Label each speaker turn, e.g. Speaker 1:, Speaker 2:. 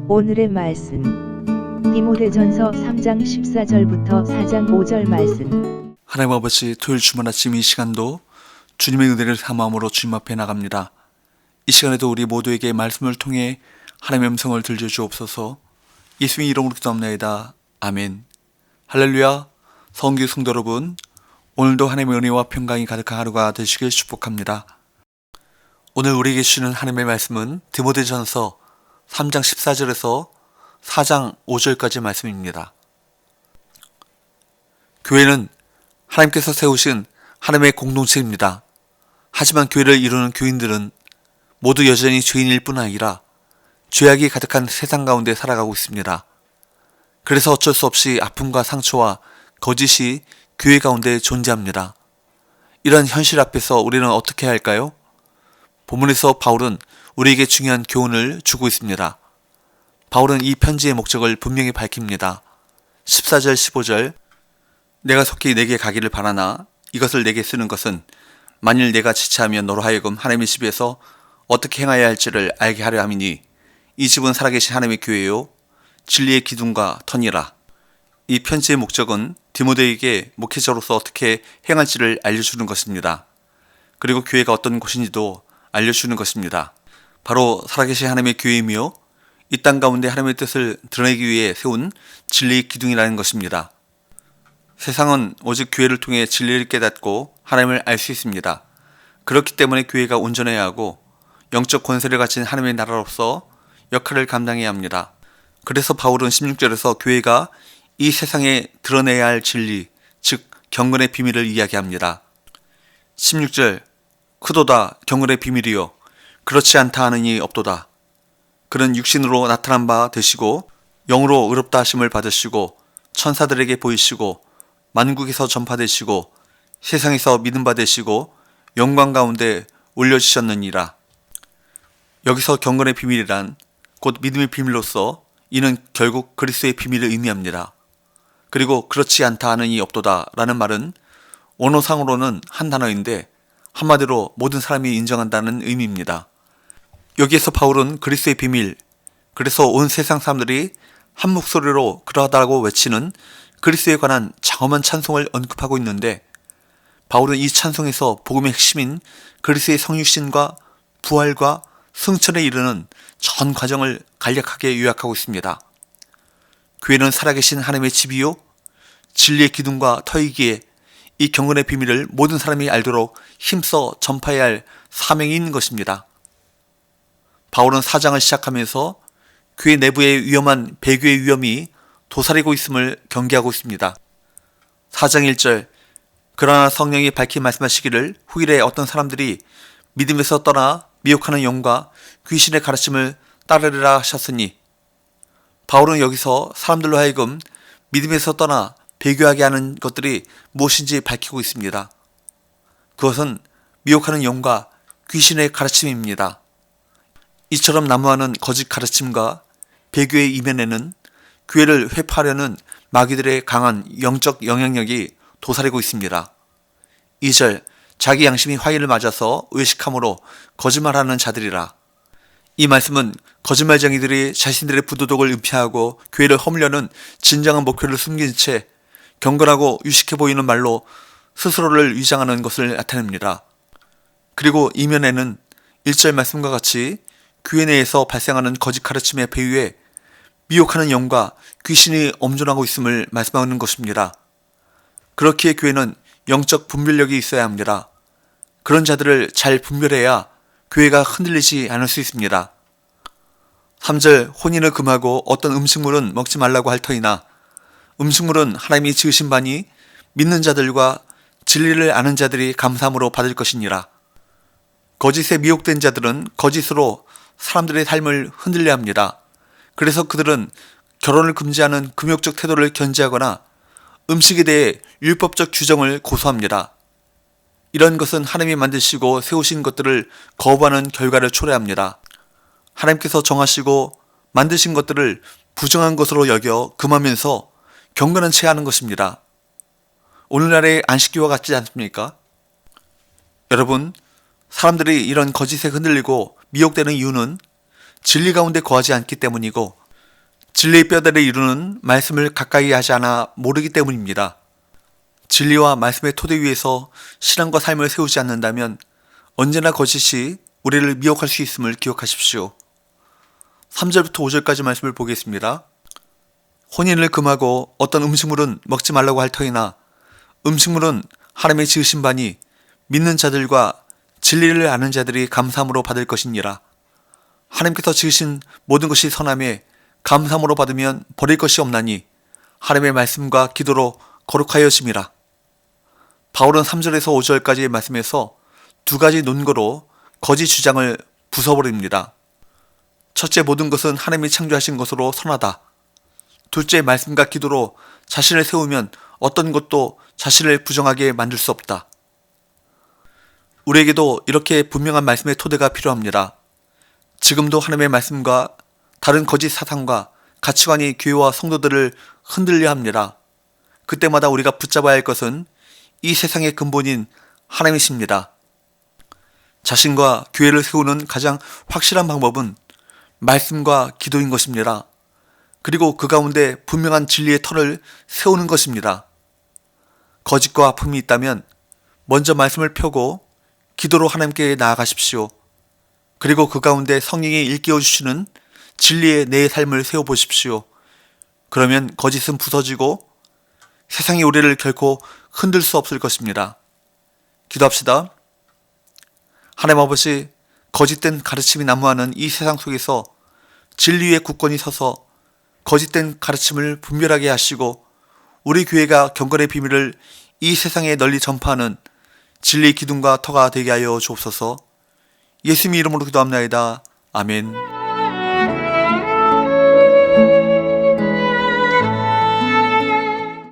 Speaker 1: 오늘의 말씀 디모데전서 3장 14절부터 4장 5절 말씀.
Speaker 2: 하나님 아버지, 토요일 주말 아침 이 시간도 주님의 은혜를 삼아함으로 주님 앞에 나갑니다. 이 시간에도 우리 모두에게 말씀을 통해 하나님의 음성을 들려주옵소서. 예수님의 이름으로 기도합나이다. 아멘. 할렐루야. 성교 성도 여러분, 오늘도 하나님의 은혜와 평강이 가득한 하루가 되시길 축복합니다. 오늘 우리에게 주시는 하나님의 말씀은 디모데전서 3장 14절에서 4장 5절까지 말씀입니다. 교회는 하나님께서 세우신 하나님의 공동체입니다. 하지만 교회를 이루는 교인들은 모두 여전히 죄인일 뿐 아니라 죄악이 가득한 세상 가운데 살아가고 있습니다. 그래서 어쩔 수 없이 아픔과 상처와 거짓이 교회 가운데 존재합니다. 이런 현실 앞에서 우리는 어떻게 해야 할까요? 본문에서 바울은 우리에게 중요한 교훈을 주고 있습니다. 바울은 이 편지의 목적을 분명히 밝힙니다. 14절 15절 내가 속히 내게 가기를 바라나 이것을 내게 쓰는 것은 만일 내가 지체하면 너로 하여금 하나님의 집에서 어떻게 행하여야 할지를 알게 하려 함이니 이 집은 살아계신 하나님의 교회요 진리의 기둥과 터니라. 이 편지의 목적은 디모데에게 목회자로서 어떻게 행할지를 알려주는 것입니다. 그리고 교회가 어떤 곳인지도 알려주는 것입니다. 바로 살아계신 하나님의 교회이며 이 땅 가운데 하나님의 뜻을 드러내기 위해 세운 진리의 기둥이라는 것입니다. 세상은 오직 교회를 통해 진리를 깨닫고 하나님을 알 수 있습니다. 그렇기 때문에 교회가 온전해야 하고 영적 권세를 가진 하나님의 나라로서 역할을 감당해야 합니다. 그래서 바울은 16절에서 교회가 이 세상에 드러내야 할 진리, 즉 경건의 비밀을 이야기합니다. 16절 크도다 경건의 비밀이요 그렇지 않다 하느니 없도다. 그는 육신으로 나타난 바 되시고 영으로 의롭다 하심을 받으시고 천사들에게 보이시고 만국에서 전파되시고 세상에서 믿음 받으시고 영광 가운데 올려주셨느니라. 여기서 경건의 비밀이란 곧 믿음의 비밀로서 이는 결국 그리스도의 비밀을 의미합니다. 그리고 그렇지 않다 하느니 없도다 라는 말은 원어상으로는 한 단어인데 한마디로 모든 사람이 인정한다는 의미입니다. 여기에서 바울은 그리스도의 비밀, 그래서 온 세상 사람들이 한 목소리로 그러하다고 외치는 그리스도에 관한 장엄한 찬송을 언급하고 있는데 바울은 이 찬송에서 복음의 핵심인 그리스도의 성육신과 부활과 승천에 이르는 전 과정을 간략하게 요약하고 있습니다. 교회는 살아계신 하나님의 집이요 진리의 기둥과 터이기에 이 경건의 비밀을 모든 사람이 알도록 힘써 전파해야 할 사명이 있는 것입니다. 바울은 4장을 시작하면서 교회 내부의 위험한 배교의 위험이 도사리고 있음을 경계하고 있습니다. 4장 1절 그러나 성령이 밝히 말씀하시기를 후일에 어떤 사람들이 믿음에서 떠나 미혹하는 영과 귀신의 가르침을 따르리라 하셨으니 바울은 여기서 사람들로 하여금 믿음에서 떠나 배교하게 하는 것들이 무엇인지 밝히고 있습니다. 그것은 미혹하는 영과 귀신의 가르침입니다. 이처럼 난무하는 거짓 가르침과 배교의 이면에는 교회를 회파하려는 마귀들의 강한 영적 영향력이 도사리고 있습니다. 2절 자기 양심이 화의를 맞아서 의식함으로 거짓말하는 자들이라. 이 말씀은 거짓말쟁이들이 자신들의 부도덕을 은폐하고 교회를 허물려는 진정한 목표를 숨긴 채 경건하고 유식해 보이는 말로 스스로를 위장하는 것을 나타냅니다. 그리고 이면에는 1절 말씀과 같이 교회 내에서 발생하는 거짓 가르침의 배후에 미혹하는 영과 귀신이 엄존하고 있음을 말씀하는 것입니다. 그렇기에 교회는 영적 분별력이 있어야 합니다. 그런 자들을 잘 분별해야 교회가 흔들리지 않을 수 있습니다. 3절 혼인을 금하고 어떤 음식물은 먹지 말라고 할 터이나 음식물은 하나님이 지으신 바니 믿는 자들과 진리를 아는 자들이 감사함으로 받을 것이니라. 거짓에 미혹된 자들은 거짓으로 사람들의 삶을 흔들려 합니다. 그래서 그들은 결혼을 금지하는 금욕적 태도를 견지하거나 음식에 대해 율법적 규정을 고수합니다. 이런 것은 하나님이 만드시고 세우신 것들을 거부하는 결과를 초래합니다. 하나님께서 정하시고 만드신 것들을 부정한 것으로 여겨 금하면서 경건한 채 하는 것입니다. 오늘날의 안식교와 같지 않습니까? 여러분, 사람들이 이런 거짓에 흔들리고 미혹되는 이유는 진리 가운데 거하지 않기 때문이고 진리의 뼈대를 이루는 말씀을 가까이 하지 않아 모르기 때문입니다. 진리와 말씀의 토대 위에서 신앙과 삶을 세우지 않는다면 언제나 거짓이 우리를 미혹할 수 있음을 기억하십시오. 3절부터 5절까지 말씀을 보겠습니다. 혼인을 금하고 어떤 음식물은 먹지 말라고 할 터이나 음식물은 하나님의 지으신 바니 믿는 자들과 진리를 아는 자들이 감사함으로 받을 것이니라. 하나님께서 지으신 모든 것이 선함에 감사함으로 받으면 버릴 것이 없나니 하나님의 말씀과 기도로 거룩하여짐이라. 바울은 3절에서 5절까지의 말씀에서 두 가지 논거로 거짓 주장을 부숴버립니다. 첫째, 모든 것은 하나님이 창조하신 것으로 선하다. 둘째, 말씀과 기도로 자신을 세우면 어떤 것도 자신을 부정하게 만들 수 없다. 우리에게도 이렇게 분명한 말씀의 토대가 필요합니다. 지금도 하나님의 말씀과 다른 거짓 사상과 가치관이 교회와 성도들을 흔들려 합니다. 그때마다 우리가 붙잡아야 할 것은 이 세상의 근본인 하나님이십니다. 자신과 교회를 세우는 가장 확실한 방법은 말씀과 기도인 것입니다. 그리고 그 가운데 분명한 진리의 터를 세우는 것입니다. 거짓과 아픔이 있다면 먼저 말씀을 펴고 기도로 하나님께 나아가십시오. 그리고 그 가운데 성령이 일깨워 주시는 진리의 내 삶을 세워보십시오. 그러면 거짓은 부서지고 세상이 우리를 결코 흔들 수 없을 것입니다. 기도합시다. 하나님 아버지, 거짓된 가르침이 난무하는 이 세상 속에서 진리의 굳건히 서서 거짓된 가르침을 분별하게 하시고 우리 교회가 경건의 비밀을 이 세상에 널리 전파하는 진리의 기둥과 터가 되게 하여 주옵소서. 예수님의 이름으로 기도합나이다. 아멘.